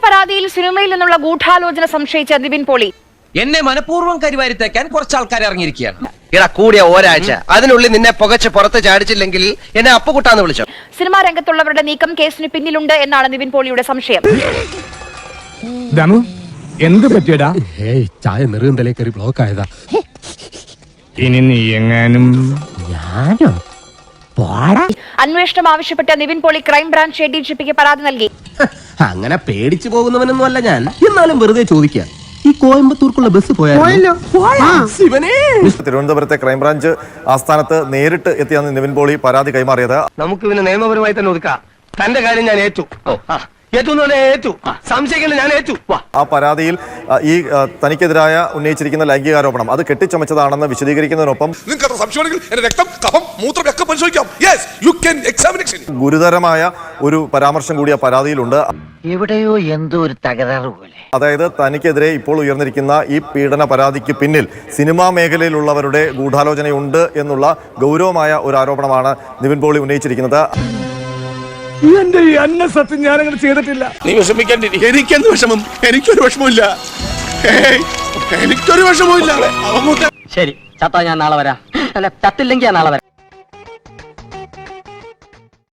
പരാതിയിൽ സിനിമയിൽ നിന്നുള്ള ഗൂഢാലോചന സംശയിച്ച നിവിൻ പോളി എന്നെ മനഃപൂർവ്വം കരിവാരിത്തേക്കാൻ കുറച്ച് ആൾക്കാർ ഇറങ്ങിയിരിക്കുകയാണ്. ഇടാ കൂടിയ ഒരാഴ്ച അതിനുള്ളിൽ നിന്നെ പുകച്ച് പുറത്ത് ചാടിച്ചില്ലെങ്കിൽ എന്നെ അപ്പുകുട്ടാന്ന് വിളിച്ചോ. സിനിമാ രംഗത്തുള്ളവരുടെ നീക്കം കേസിന് പിന്നിലുണ്ട് എന്നാണ് നിവിൻ പോളിയുടെ സംശയം. എന്ത് പറ്റിയടാ? ചായ നെറുകന്തലേ കയറി ബ്ലോക്ക് ആയതാ. ഇനി നീ എങ്ങാനും ഞാനോ? അന്വേഷണം ആവശ്യപ്പെട്ട നിവിൻ പോളി ക്രൈംബ്രാഞ്ച് ADGPക്ക് പരാതി നൽകി. അങ്ങനെ പേടിച്ചു പോകുന്നവനൊന്നും അല്ല ഞാൻ. എന്നാലും വെറുതെ ചോദിക്കാം, ഈ കോയമ്പത്തൂർക്കുള്ള ബസ് പോയാലോ? തിരുവനന്തപുരത്തെ ക്രൈംബ്രാഞ്ച് ആസ്ഥാനത്ത് നേരിട്ട് എത്തിയാണ് നിവിൻ പോളി പരാതി കൈമാറിയത്. നമുക്ക് പിന്നെ നിയമപരമായി തന്നെ ഒതുക്കാം. തന്റെ കാര്യം ഞാൻ ഏറ്റു. ഏറ്റു സംശയിക്കില്ല, ഞാൻ ഏറ്റു. ആ പരാതിയിൽ ഈ തനിക്കെതിരായ ഉന്നയിച്ചിരിക്കുന്ന ലൈംഗികാരോപണം അത് കെട്ടിച്ചമച്ചതാണെന്ന് വിശദീകരിക്കുന്നതിനൊപ്പം ഗുരുതരമായ ഒരു പരാമർശം കൂടി ആ പരാതിയിലുണ്ട്. എവിടെയോ എന്തോ ഒരു തകരാറ് പോലെ. അതായത് തനിക്കെതിരെ ഇപ്പോൾ ഉയർന്നിരിക്കുന്ന ഈ പീഡന പരാതിക്ക് പിന്നിൽ സിനിമാ മേഖലയിലുള്ളവരുടെ ഗൂഢാലോചനയുണ്ട് എന്നുള്ള ഗൗരവമായ ഒരു ആരോപണമാണ് നിവിൻ പോളി ഉന്നയിച്ചിരിക്കുന്നത്. എന്റെ ഈ അന്നസത്യം ഞാനങ്ങനെ ചെയ്തിട്ടില്ല. നീ വിഷമിക്കേണ്ടി. എനിക്കെന്ത് വിഷമം? എനിക്കൊരു വിഷമമില്ല. എനിക്കൊരു വിഷമമില്ല. ശരി, ചത്താ ഞാൻ നാളെ വരാം. അല്ല, ചത്തില്ലെങ്കിൽ ഞാൻ നാളെ വരാം.